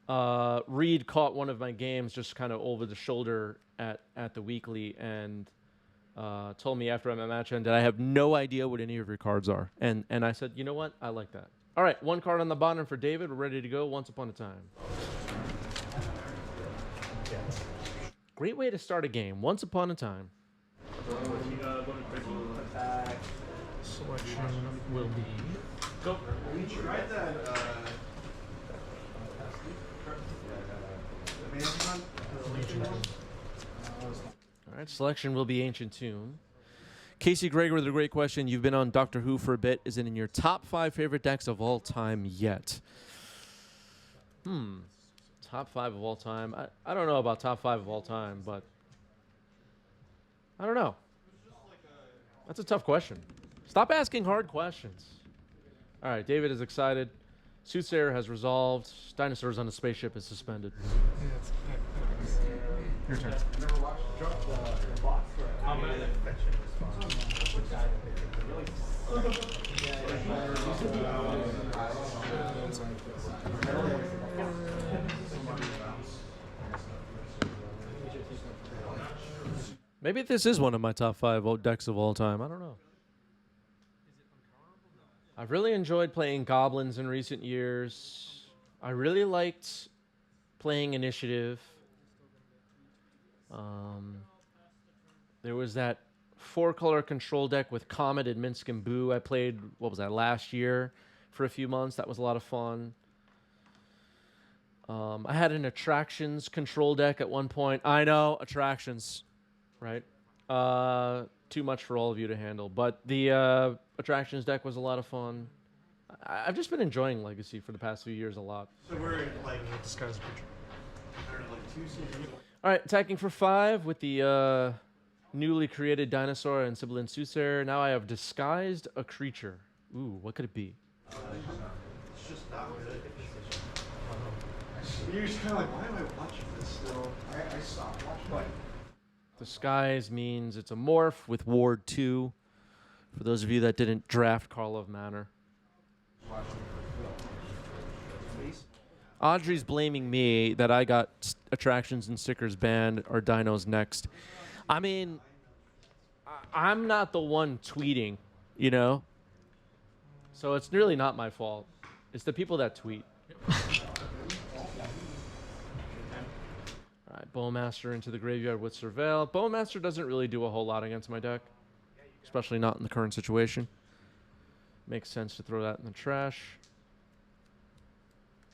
Reed caught one of my games just kind of over the shoulder at the weekly and told me after my match ended, I have no idea what any of your cards are. And I said, you know what? I like that. All right, one card on the bottom for David. We're ready to go. Once Upon a Time. Great way to start a game. Once Upon a Time. Selection will be... Go. We tried that, All right, selection will be Ancient Tomb. Casey Gregor with a great question. You've been on Doctor Who for a bit. Is it in your top 5 favorite decks of all time yet? Top 5 of all time. I don't know about top 5 of all time, but I don't know. That's a tough question. Stop asking hard questions. All right, David is excited. Soothsayer has resolved. Dinosaurs on a Spaceship is suspended. Your turn. Maybe this is one of my top 5 decks of all time. I don't know. I've really enjoyed playing Goblins in recent years. I really liked playing Initiative. There was that 4-color control deck with Comet and Minsk and Boo. I played, what was that, last year for a few months. That was a lot of fun. I had an Attractions control deck at one point. I know, Attractions, right? Too much for all of you to handle. But the Attractions deck was a lot of fun. I've just been enjoying Legacy for the past few years a lot. So we're like Disguise creature. All right, attacking for 5 with the newly created Dinosaur and Sibyllin Soothsayer. Now I have disguised a creature. Ooh, what could it be? it's just not good. You're just kind of like, why am I watching this still? I stopped watching. Disguise means it's a morph with Ward 2. For those of you that didn't draft Karlov Manor. Audrey's blaming me that I got Attractions and stickers banned or Dinos next. I mean, I'm not the one tweeting, you know? So it's really not my fault. It's the people that tweet. All right, Bowmaster into the graveyard with Surveil. Bowmaster doesn't really do a whole lot against my deck, especially not in the current situation. Makes sense to throw that in the trash.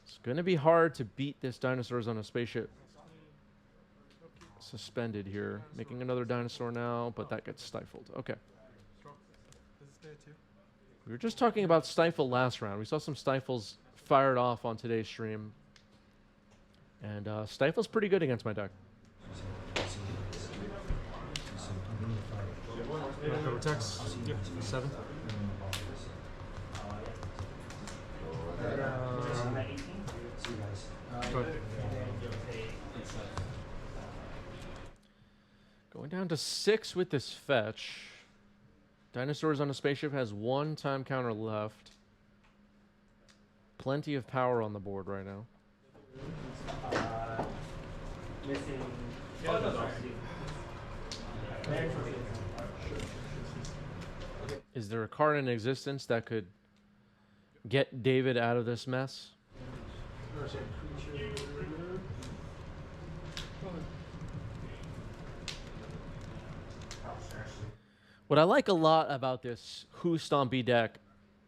It's going to be hard to beat this Dinosaurs on a Spaceship. Suspended here. Making another Dinosaur now, but that gets stifled. Okay. We were just talking about Stifle last round. We saw some Stifles fired off on today's stream. And Stifle's pretty good against my deck. Go text. Yep. 7. Go ahead. Going down to 6 with this fetch. Dinosaurs on a Spaceship has 1 time counter left. Plenty of power on the board right now. Missing. Is there a card in existence that could get David out of this mess? What I like a lot about this Who Stompy deck,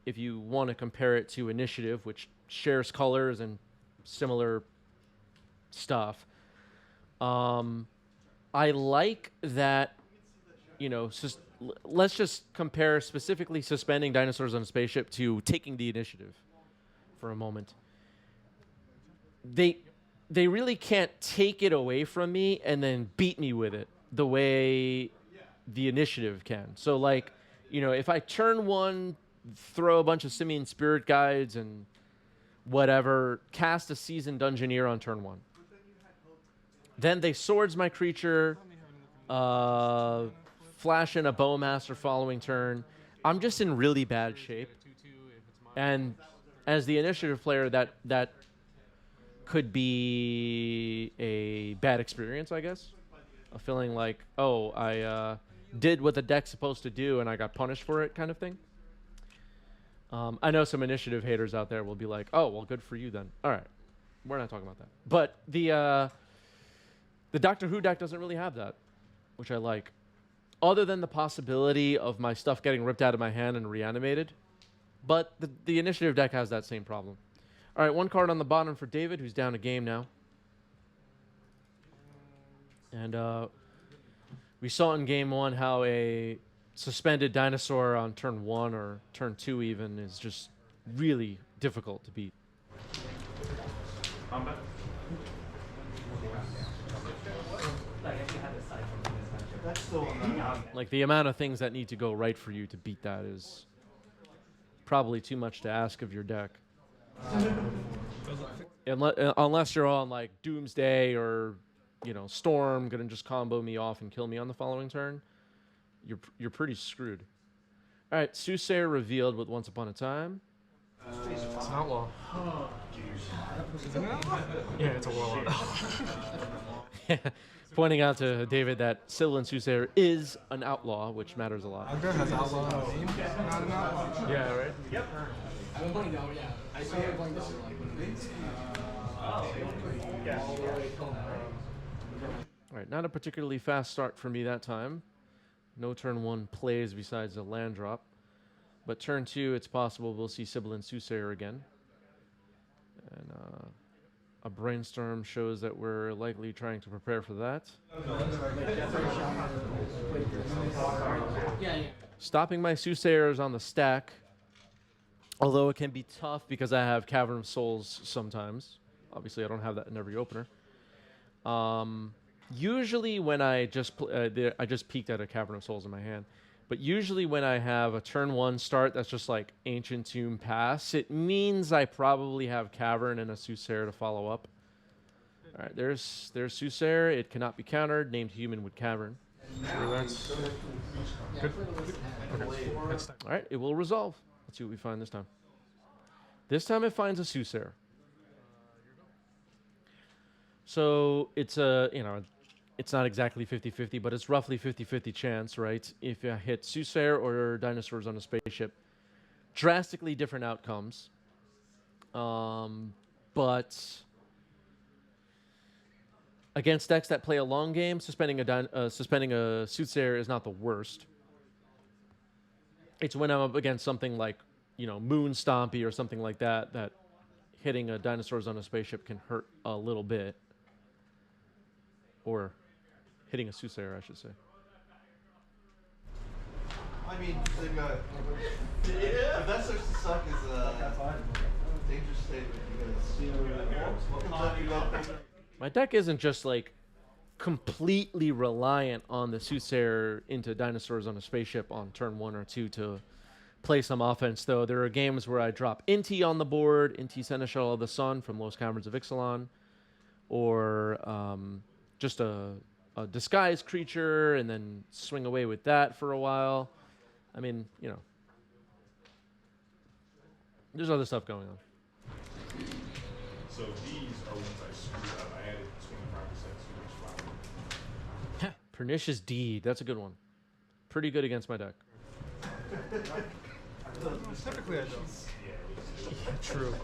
if you want to compare it to Initiative, which shares colors and similar stuff, I like that, you know, let's just compare specifically suspending Dinosaurs on a Spaceship to taking the initiative for a moment. They really can't take it away from me and then beat me with it the way the initiative can. So, like, you know, if I turn 1, throw a bunch of Simian Spirit Guides and whatever, cast a Seasoned Dungeoneer on turn 1. Then they swords my creature, flash in a Bowmaster following turn. I'm just in really bad shape. And as the initiative player, that could be a bad experience, I guess. A feeling like, oh, I did what the deck's supposed to do and I got punished for it kind of thing. I know some initiative haters out there will be like, oh, well, good for you then. All right. We're not talking about that. But the Doctor Who deck doesn't really have that, which I like. Other than the possibility of my stuff getting ripped out of my hand and reanimated. But the initiative deck has that same problem. All right, one card on the bottom for David, who's down a game now. And we saw in game 1 how a suspended dinosaur on turn 1 or turn 2 even is just really difficult to beat. Combat. That's still Like, the amount of things that need to go right for you to beat that is probably too much to ask of your deck. Unless you're on, like, Doomsday or, you know, Storm, gonna just combo me off and kill me on the following turn, you're pretty screwed. All right, Soothsayer revealed with Once Upon a Time. It's an outlaw. Yeah, it's a warlock. Pointing out to David that Sibyl Soothsayer is an outlaw, which matters a lot. Outlaw has outlaw in the name, not an outlaw. Yeah, right? Yep. I've been playing now, yeah. I started playing this in like All right, not a particularly fast start for me that time. No turn 1 plays besides a land drop. But turn 2, it's possible we'll see Sibyl and Soothsayer again. And a brainstorm shows that we're likely trying to prepare for that. Stopping my Soothsayers on the stack, although it can be tough because I have Cavern of Souls sometimes. Obviously, I don't have that in every opener. Usually when I just peeked at a Cavern of Souls in my hand. But usually when I have a turn 1 start that's just like Ancient Tomb Pass, it means I probably have Cavern and a Soothsayer to follow up. All right, there's Soothsayer. It cannot be countered. Named human with Cavern. Relax. Good. Okay. All right, it will resolve. Let's see what we find this time. This time it finds a Soothsayer. So it's a, you know, it's not exactly 50-50, but it's roughly 50-50 chance, right? If you hit Soothsayer or Dinosaurs on a Spaceship. Drastically different outcomes. But against decks that play a long game, suspending a Soothsayer is not the worst. It's when I'm up against something like, you know, Moon Stompy or something like that, that hitting a Dinosaurs on a Spaceship can hurt a little bit. Or hitting a Soothsayer, I should say. I mean, they've got. If that starts to suck, is a dangerous statement. You guys. My deck isn't just like completely reliant on the Soothsayer into Dinosaurs on a Spaceship on turn 1 or 2 to play some offense, though. There are games where I drop Inti on the board, Inti Seneschal of the Sun from Los Caverns of Ixalan, or just a disguised creature and then swing away with that for a while. I mean, you know, there's other stuff going on. So these are ones I screwed up. I added 25% too much flour. Pernicious Deed, that's a good one. Pretty good against my deck. Typically I don't. Yeah, it was, True.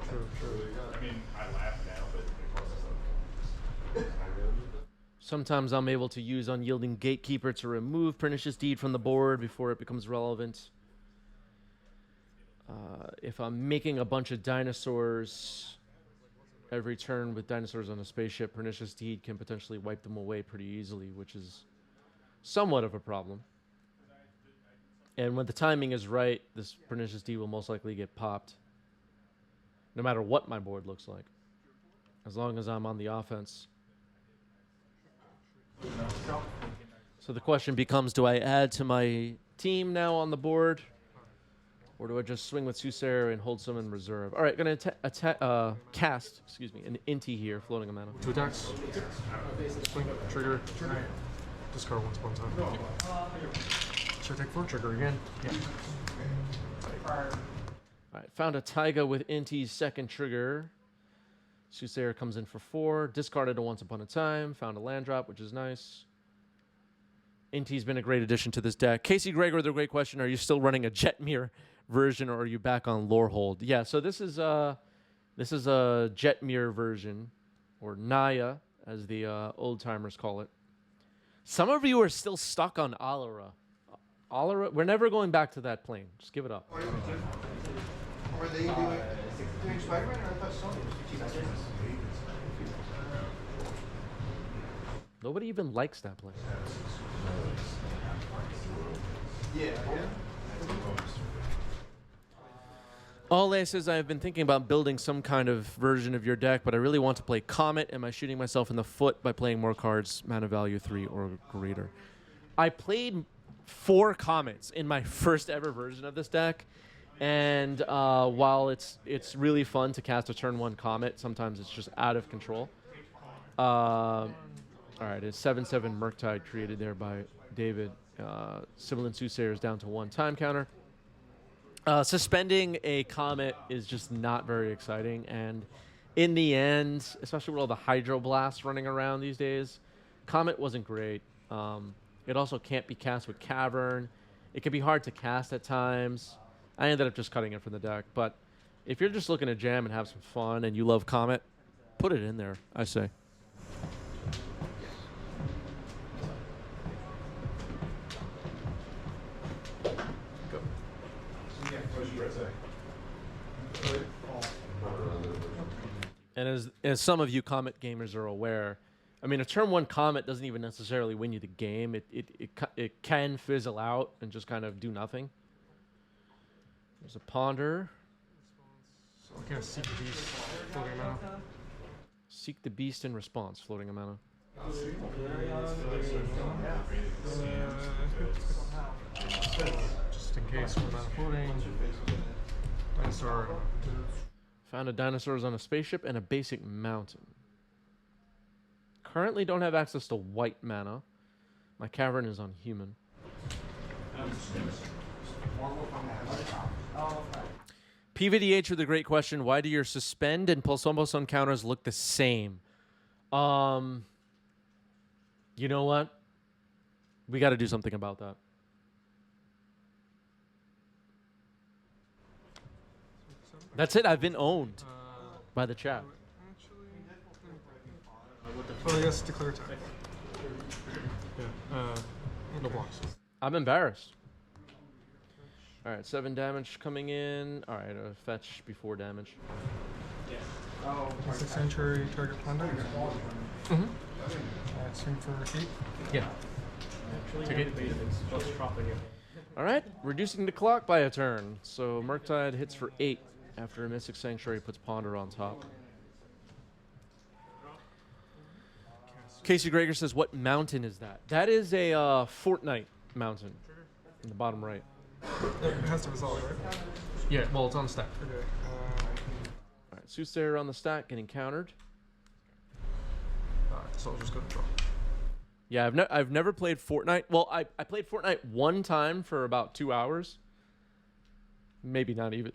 I mean, I laugh now, but it costs us something. Sometimes I'm able to use Unyielding Gatekeeper to remove Pernicious Deed from the board before it becomes relevant. If I'm making a bunch of dinosaurs every turn with Dinosaurs on a Spaceship, Pernicious Deed can potentially wipe them away pretty easily, which is somewhat of a problem. And when the timing is right, this Pernicious Deed will most likely get popped, no matter what my board looks like, as long as I'm on the offense. So the question becomes, do I add to my team now on the board, or do I just swing with Soothsayer and hold some in reserve? All right, going to cast, an Inti here, floating a mana. 2 attacks. Swing, trigger. Discard once upon a time. Should I take 4? Trigger again. Yeah. All right, found a Taiga with Inti's second trigger. Soothsayer comes in for 4. Discarded a Once Upon a Time. Found a land drop, which is nice. Inti's been a great addition to this deck. Casey Gregor with a great question. Are you still running a Jetmir version, or are you back on Lorehold? Yeah, so this is a Jetmir version, or Naya, as the old-timers call it. Some of you are still stuck on Alara. Alara, we're never going back to that plane. Just give it up. Were they doing Spider-Man, or I thought Sony was? Nobody even likes that plane. Yeah. Ole says, I've been thinking about building some kind of version of your deck, but I really want to play Comet. Am I shooting myself in the foot by playing more cards, mana value 3 or greater? I played 4 Comets in my first ever version of this deck, and while it's really fun to cast a turn 1 Comet, sometimes it's just out of control. All right, it's 7/7 Murktide created there by David. Sibilant Soothsayer is down to 1 time counter. Suspending a Comet is just not very exciting, and in the end, especially with all the Hydro Blasts running around these days, Comet wasn't great. It also can't be cast with Cavern. It can be hard to cast at times. I ended up just cutting it from the deck, but if you're just looking to jam and have some fun and you love Comet, put it in there, I say. And as some of you Comet gamers are aware, I mean, a turn 1 Comet doesn't even necessarily win you the game. It can fizzle out and just kind of do nothing. There's a Ponder. So I can't seek the beast floating mana. Seek the Beast in response, floating a mana. Just in case we're not floating. Dinosaur. Found a Dinosaurs on a spaceship and a basic mountain. Currently don't have access to white mana. My Cavern is on human. PVDH with a great question. Why do your Suspend and Pulse Almost on counters look the same? You know what? We got to do something about that. That's it. I've been owned by the chat. Well, I guess declare attack. Yeah, no blocks. I'm embarrassed. All right, 7 damage coming in. All right, fetch before damage. Six Sanctuary, target Ponder. Mm-hmm. Swing for 8. Yeah. All right, reducing the clock by a turn. So Murktide hits for 8 after a Mystic Sanctuary puts Ponder on top. Casey Gregor says, what mountain is that? That is a Fortnite mountain in the bottom right. It has to resolve, right? Yeah, well, it's on the stack. Okay. All right, Soothsayer on the stack getting countered. So I'll just go to draw. Yeah, I've never played Fortnite. Well, I played Fortnite one time for about 2 hours. Maybe not even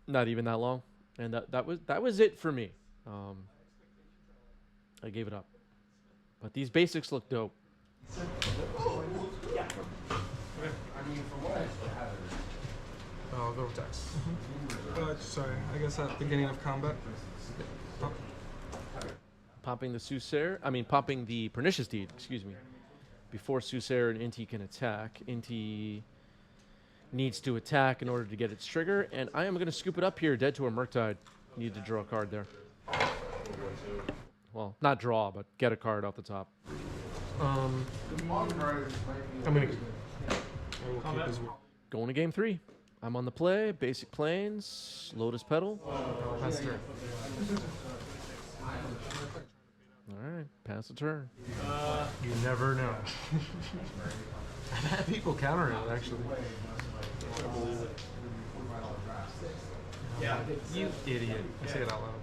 that long. And that was it for me. I gave it up. But these basics look dope. I'll go with Dex. Sorry, I guess at the beginning of combat. Popping the Soothsayer. Popping the Pernicious Deed, excuse me. Before Soothsayer and Inti can attack. Inti needs to attack in order to get its trigger. And I am going to scoop it up here, dead to a Murktide. Need to draw a card there. Well, not draw, but get a card off the top. I'm going to keep his... Going to game 3. I'm on the play. Basic Plains. Lotus Petal. Pass turn. All right, pass the turn. You never know. I've had people counter it, actually. Yeah. You idiot. I say it out loud.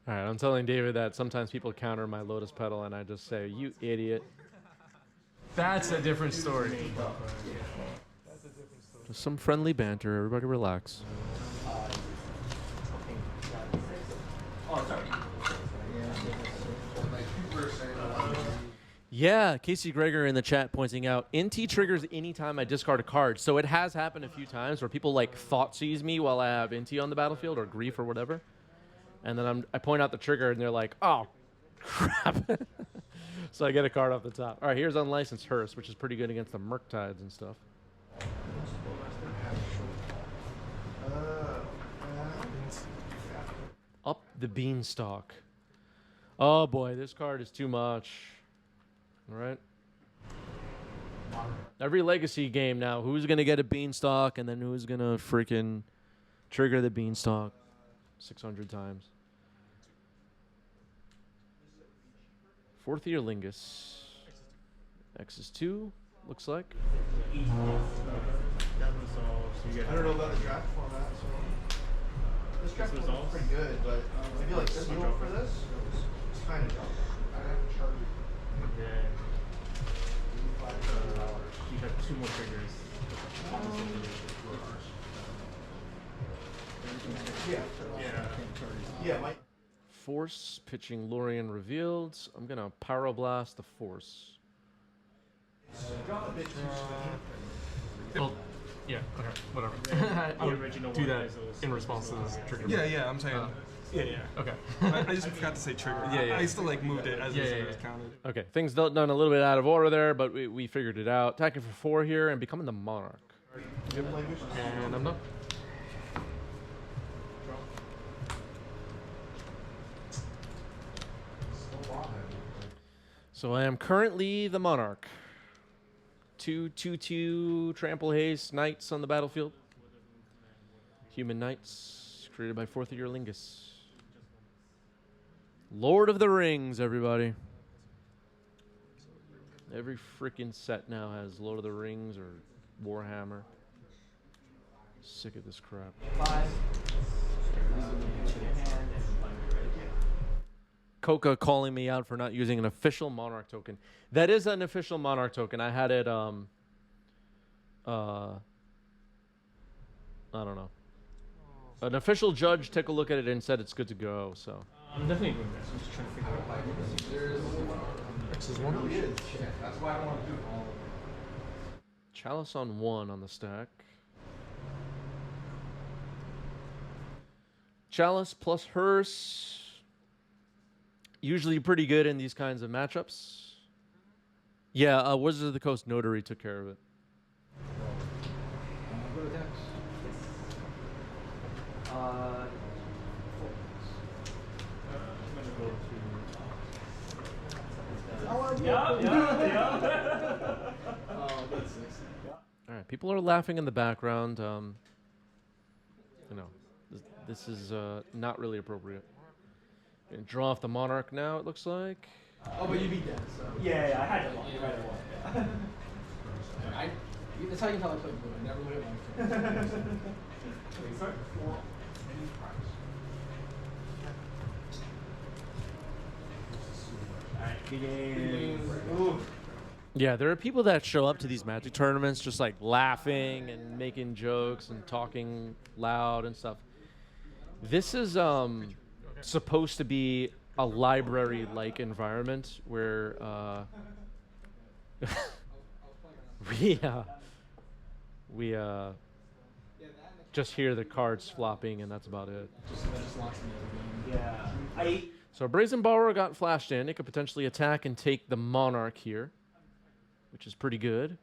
All right, I'm telling David that sometimes people counter my Lotus Petal, and I just say, you idiot. That's a different story. Just some friendly banter. Everybody relax. Yeah, Casey Gregor in the chat pointing out NT triggers anytime I discard a card. So it has happened a few times where people like thought seize me while I have NT on the battlefield or grief or whatever. And then I point out the trigger and they're like, oh, crap. So I get a card off the top. All right, here's Unlicensed Hearse, which is pretty good against the Murktides and stuff. Up the Beanstalk. Oh boy, this card is too much. All right. Every Legacy game now, who's going to get a Beanstalk and then who's going to freaking trigger the Beanstalk 600 times? Fourth year Lingus. X is 2, looks like. I don't know about the draft format, so this draft format is pretty good, but I feel like Seal for this is kind of dumb. I'd have to charge it. You have 2 more triggers. Yeah, my Force, pitching Lorien revealed. I'm going to Pyroblast the Force. Well, yeah, okay, whatever. I The would original do one that is those- in response to this trigger. Yeah, I'm saying. Yeah. Okay. I just forgot to say trigger. Yeah. I still like moved it as Yeah, it yeah, was yeah. counted. Okay, things done a little bit out of order there, but we figured it out. Attacking for 4 here and becoming the Monarch. And I'm done. So I am currently the Monarch. 2/2/2 Trample Haste Knights on the battlefield. Human Knights, created by Fourth Year Lingus. Lord of the Rings, everybody. Every freaking set now has Lord of the Rings or Warhammer. Sick of this crap. Coca calling me out for not using an official Monarch token. That is an official Monarch token. I had it, I don't know. An official judge took a look at it and said it's good to go, so. I'm definitely doing that. I'm just trying to figure out. X is 1. That's why I want to do all of them. Chalice on 1 on the stack. Chalice plus Hearse. Usually pretty good in these kinds of matchups. Yeah, Wizards of the Coast Notary took care of it. All right, people are laughing in the background. You know, this is not really appropriate. Gonna draw off the Monarch now, it looks like. Oh, but you beat that, so. Yeah, I had to look right away. That's how you can tell I played blue. I never would have liked Yeah, there are people that show up to these Magic tournaments just like laughing and making jokes and talking loud and stuff. This is supposed to be a library-like environment where we just hear the cards flopping and that's about it. Yeah. So Brazen Borrower got flashed in. It could potentially attack and take the Monarch here, which is pretty good.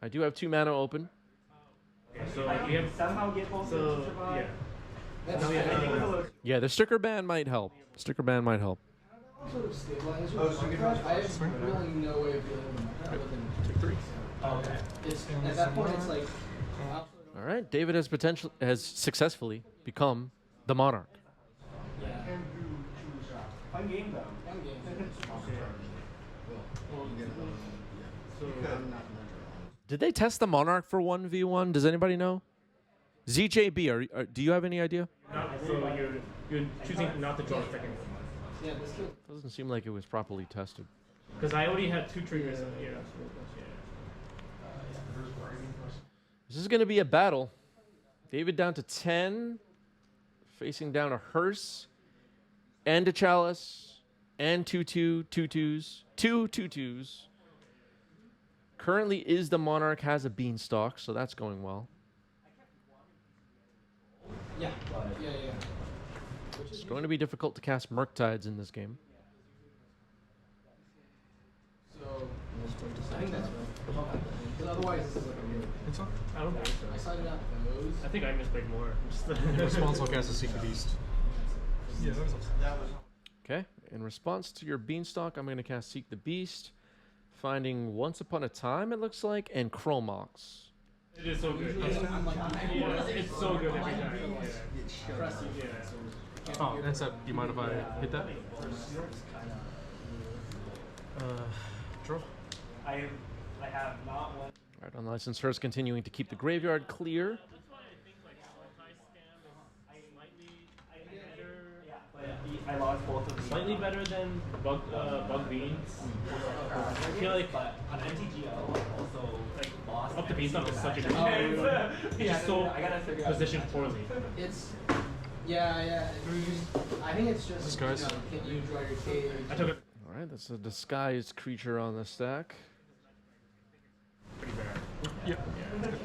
I do have 2 mana open. So we have somehow get both. So yeah. Yeah, the sticker ban might help. Sticker ban might help. sort of stabilize your contract. I have really no way of dealing with them other than Take 3. Okay. it's at that point it's like All right, David has successfully become the Monarch. Fun game though. fun game. Did they test the Monarch for 1v1? Does anybody know? ZJB, do you have any idea? So you're choosing not to draw a second one. Yeah, this kid. Doesn't seem like it was properly tested. Because I already had 2 triggers in here. This is going to be a battle. David down to 10, facing down a Hearse and a Chalice and 2/2, 2/2s, 2/2s. Currently is the Monarch, has a Beanstalk, so that's going well. Yeah. Yeah. It's going to be difficult to cast Murktides in this game. So I think that's right. Because otherwise, this is like a really. It's on. I don't think so. I sided out those. I think I misplayed more. In response, I'll cast a Seek the Beast. Yeah, that was Okay, in response to your Beanstalk, I'm going to cast Seek the Beast, finding Once Upon a Time, it looks like, and Chromox. It is so good. I'm like, Yeah, it's so good every time. Yeah. Yeah. Oh, and so, do you mind if I hit that? Draw. I have not one. All right, Unlicensed Hearse continuing to keep the graveyard clear. That's why I think like Sultai scam is slightly better. Yeah, but I lost both of them. Slightly better than Bug Beans. I feel like on MTGO also like lost. Up the Beanstalk is such a good game. It's just so positioned poorly. It's. Yeah. I think it's just. Disguise. You know, can you draw your cage? I took it All right, that's a disguised creature on the stack. pretty bad. Yep.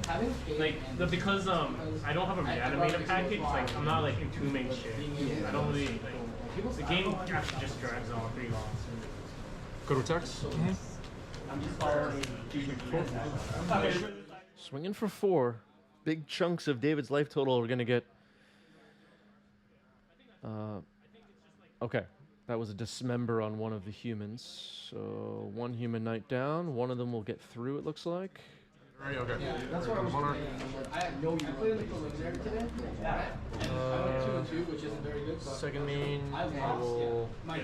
Having cage Like and because I don't have a reanimator package, like I'm not like entombing shit. I don't really like the game actually just drags on pretty long. Go to attacks. I'm just following Swinging for 4. Big chunks of David's life total are going to get... okay, that was a dismember on one of the humans. So 1 human knight down. One of them will get through, it looks like. Right, okay. Yeah, that's what I was Monarch. thinking. I had no. I played in the preliminary today. Yeah. And I went 2-2, which isn't very good. But Second main, I I lost. will... Yeah. My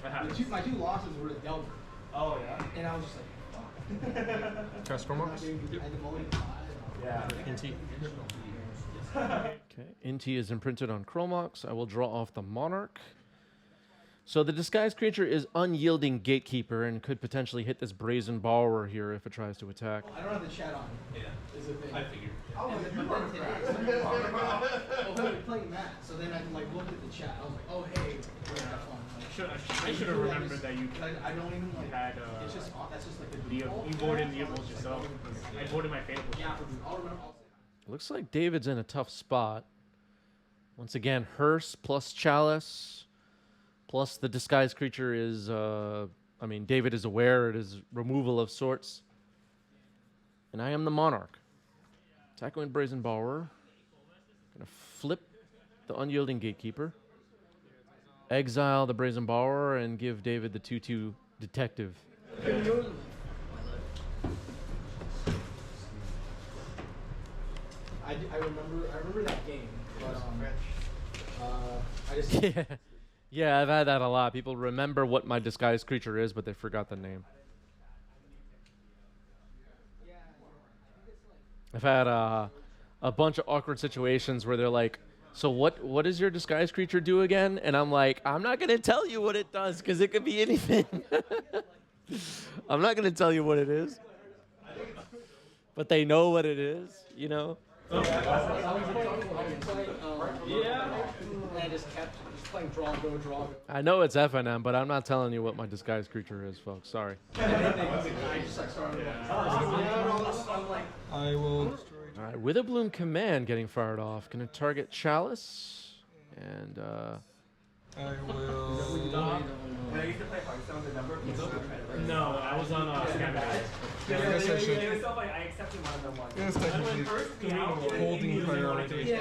I my two losses were to Delver, Oh yeah. and I was just like, fuck. Cast Chromox. At the moment, Yeah. NT. Okay, Inti is imprinted on Chromox. I will draw off the Monarch. So the disguised creature is Unyielding Gatekeeper and could potentially hit this Brazen Borrower here if it tries to attack. I don't have the chat on. Yeah. Is a thing. I figured. And then, but then today, oh, we were playing Matt, so then I like looked at the chat. I was like, oh hey, we're gonna have fun. Like, I should have remembered that you I don't even like. had It's just that's just like the you boarded Neopals yourself. I boarded my Fable. Yeah, I'll remember. Looks like David's in a tough spot. Once again, Hearse plus Chalice, plus the disguised creature is, I mean, David is aware it is removal of sorts. And I am the Monarch. Attacking with Brazen Borrower. Gonna flip the Unyielding Gatekeeper. Exile the Brazen Borrower and give David the 2/2 Detective. I remember that game, but I just Yeah. Yeah, I've had that a lot. People remember what my disguised creature is, but they forgot the name. I've had a bunch of awkward situations where they're like, so what does your disguised creature do again? And I'm like, I'm not going to tell you what it does because it could be anything. I'm not going to tell you what it is. But they know what it is, you know? And I just kept playing draw, go. I know it's FNM, but I'm not telling you what my disguised creature is, folks. Sorry. I just like started. I'm like, I will... All right, Witherbloom Command getting fired off. Going to target Chalice. And, I will... When I used to play Hearthstone, the number of No, I was on Scavenger. Yeah, I guess I should... It was so funny. I accepted one of them once. Yes, technically holding priority.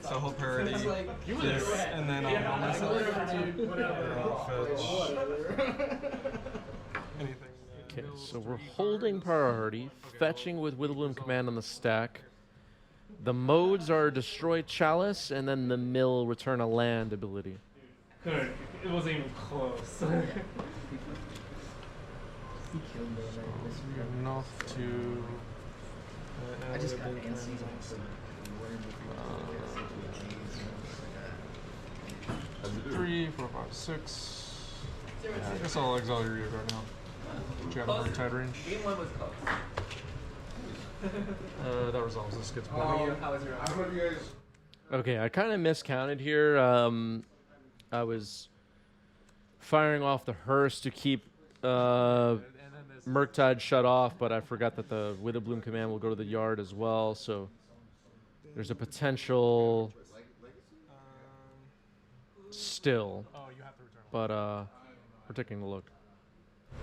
So hold priority. This, and then I'll myself. Anything. okay, so we're holding priority. Fetching with Witherbloom Command on the stack. The modes are Destroy Chalice and then the Mill Return a Land ability. It wasn't even close. Enough to... I just got antsy. 3, 4, 5, 6. Yeah, I guess I'll exile your right now. Do you have a very tight range? Game 1 was close. That resolves. This gets blocked. How was your I hope you guys. Okay, I kind of miscounted here. I was firing off the hearse to keep Murktide shut off, but I forgot that the Witherbloom command will go to the yard as well, so there's a potential still, Oh, you have to return. but we're taking a look.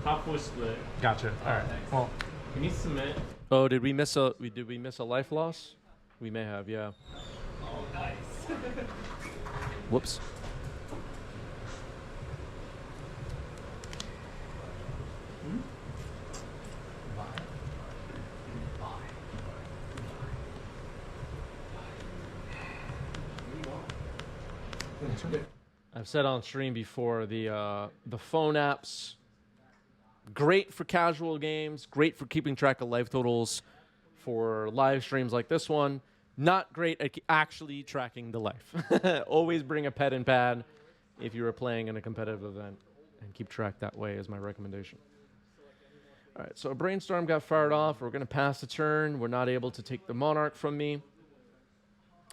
Top 4 split. Gotcha. All right. Well, Can you submit? Oh, did we miss a life loss? We may have, yeah. Oh, nice. Whoops. I've said on stream before, the phone apps, great for casual games, great for keeping track of life totals for live streams like this one. Not great at actually tracking the life. Always bring a pen and pad if you are playing in a competitive event, and keep track that way is my recommendation. All right, so a brainstorm got fired off. We're going to pass the turn. We're not able to take the Monarch from me.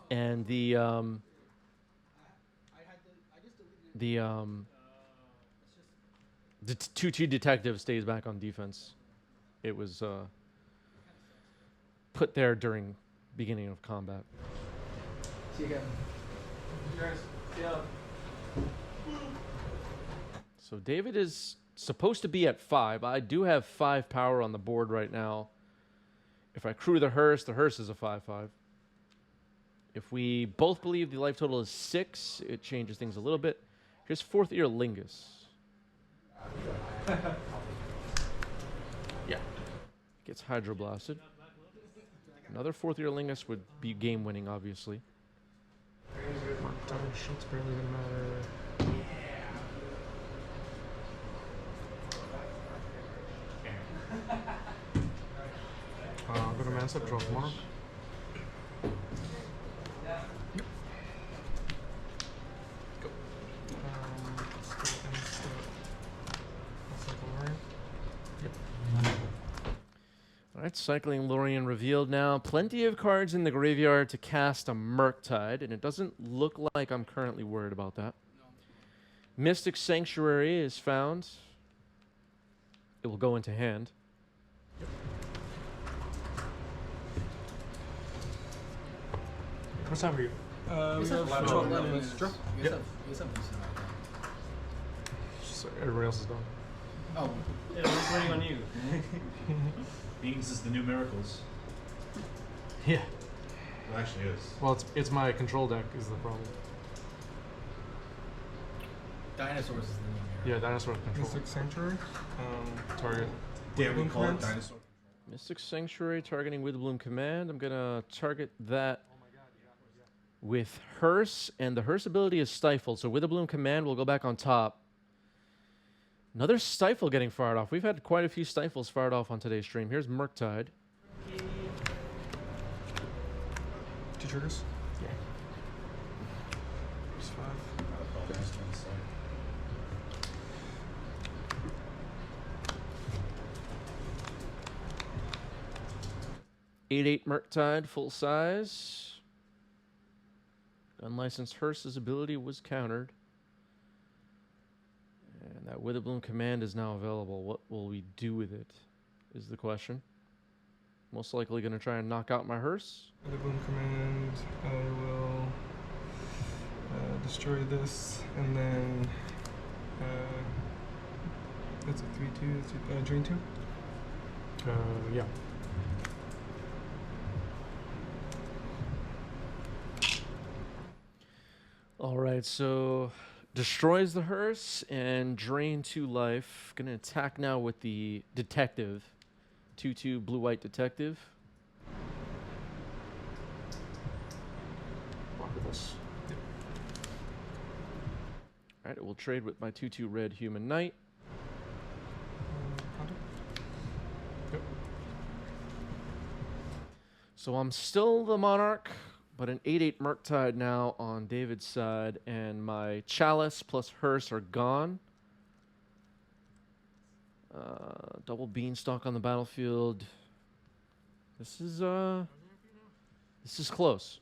And the 2-2 detective stays back on defense. It was put there during beginning of combat. See you again. So David is supposed to be at 5. I do have 5 power on the board right now. If I crew the hearse is a 5/5. If we both believe the life total is 6, it changes things a little bit. Here's 4th Ear Lingus. Yeah. Gets Hydroblasted. Another 4th Ear Lingus would be game winning, obviously. shit's barely gonna matter. Go to Manset, draw tomorrow. Go. Alright, Cycling Lorien revealed now. Plenty of cards in the graveyard to cast a Murktide, and it doesn't look like I'm currently worried about that. Mystic Sanctuary is found. It will go into hand. What's time for you? We have 12 minutes. Draw? You guys have decent amount of time. So everybody else is done. Oh, Yeah, we're just waiting on you. Beans is the new miracles. Yeah. It actually is. Well, it's my control deck is the problem. Dinosaurs is the name. Yeah, Dinosaur control. Mystic Sanctuary. Target. Yeah, we Witherbloom call it commands? Dinosaur. Mystic Sanctuary targeting Witherbloom Command. I'm going to target that with Hearse, and the Hearse ability is stifled, so Witherbloom Command will go back on top. Another Stifle getting fired off. We've had quite a few Stifles fired off on today's stream. Here's Murktide. 2 triggers. Yeah. There's 5. 8/8 Murktide, full size. Unlicensed Hearse's ability was countered. And that Witherbloom Command is now available. What will we do with it, is the question. Most likely going to try and knock out my Hearse. Witherbloom command. I will destroy this, and then that's a 3/2. Drain 2. Yeah. All right, so destroys the Hearse and drain 2 life. Going to attack now with the Detective. 2/2 blue-white Detective. Block with this. All right, it will trade with my 2/2 red Human Knight. Contact. Yep. So I'm still the Monarch, but an 8/8 Murktide now on David's side, and my Chalice plus Hearse are gone. Double Beanstalk on the battlefield. This is close.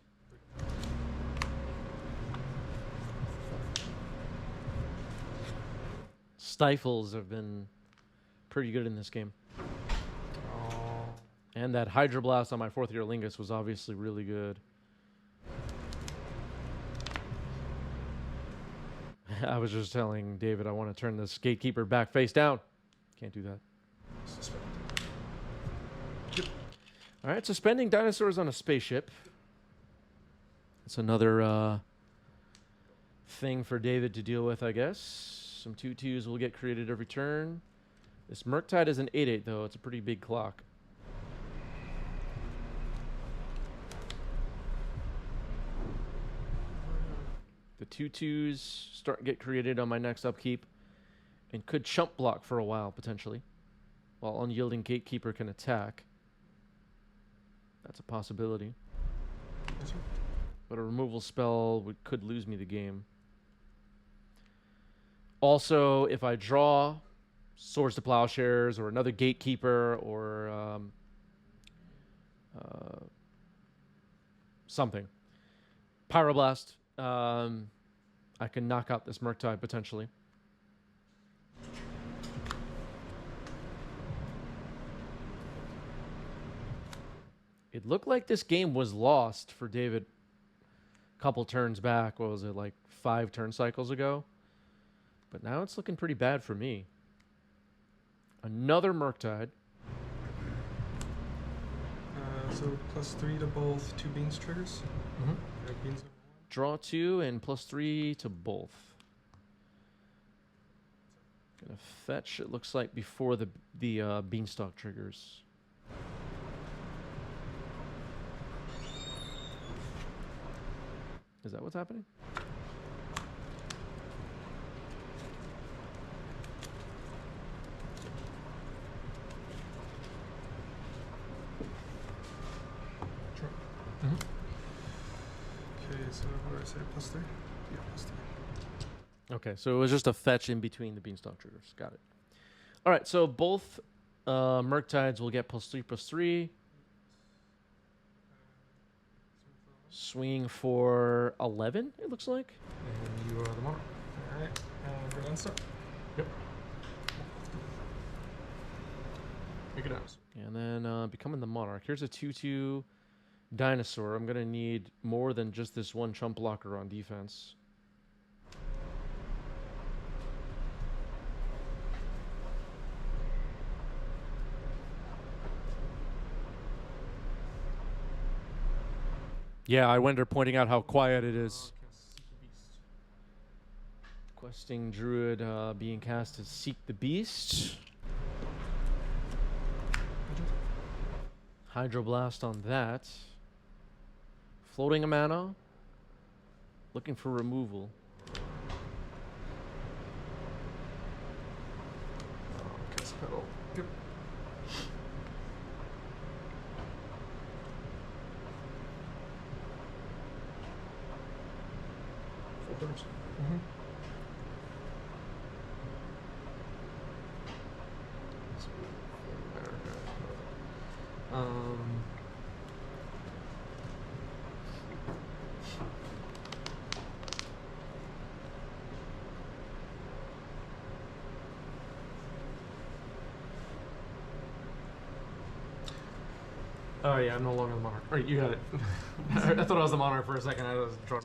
stifles have been pretty good in this game. Oh. And that Hydroblast on my 4th year Lingus was obviously really good. I was just telling David I want to turn this Gatekeeper back face down. Can't do that. Suspend. All right, suspending dinosaurs on a spaceship. That's another thing for David to deal with, I guess. Some 2/2s will get created every turn. This Murktide is an 8/8, though. It's a pretty big clock. The 2/2s get created on my next upkeep and could chump block for a while, potentially, while Unyielding Gatekeeper can attack. That's a possibility. Yes, sir. But a removal spell could lose me the game. Also, if I draw Swords to Plowshares or another Gatekeeper or something, Pyroblast, I can knock out this Murktide potentially. It looked like this game was lost for David a couple turns back. What was it, like 5 turn cycles ago? But now it's looking pretty bad for me. Another Murktide. So +3 to both 2 beans triggers. Mm-hmm. Beans number 1. Draw 2 and +3 to both. Gonna fetch, it looks like, before the Beanstalk triggers. Is that what's happening? Sure. Mm-hmm. Okay, so what did I say? +3? Yeah, +3. Okay, so it was just a fetch in between the Beanstalk triggers. Got it. All right, so both Murktides will get +3/+3. Swinging for 11, it looks like. And you are the monarch. Alright, and we're done start. Yep. Make it out. And then becoming the Monarch. Here's a 2/2 Dinosaur. I'm going to need more than just this one chump blocker on defense. Yeah, I wonder pointing out how quiet it is. Questing Druid being cast to Seek the Beast. Hydroblast on that. Floating a mana. Looking for removal. Cast pedal. Yep. Full turns. Mm-hmm. Oh yeah, I'm no longer the monarch. All right, you got it. I thought I was the monarch for a second. I was drawing.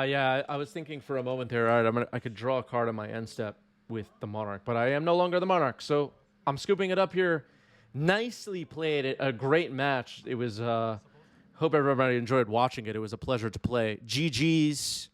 Yeah, I was thinking for a moment there, all right, I could draw a card on my end step with the Monarch, but I am no longer the Monarch, so I'm scooping it up here. Nicely played. A great match. It was, hope everybody enjoyed watching it. It was a pleasure to play. GG's.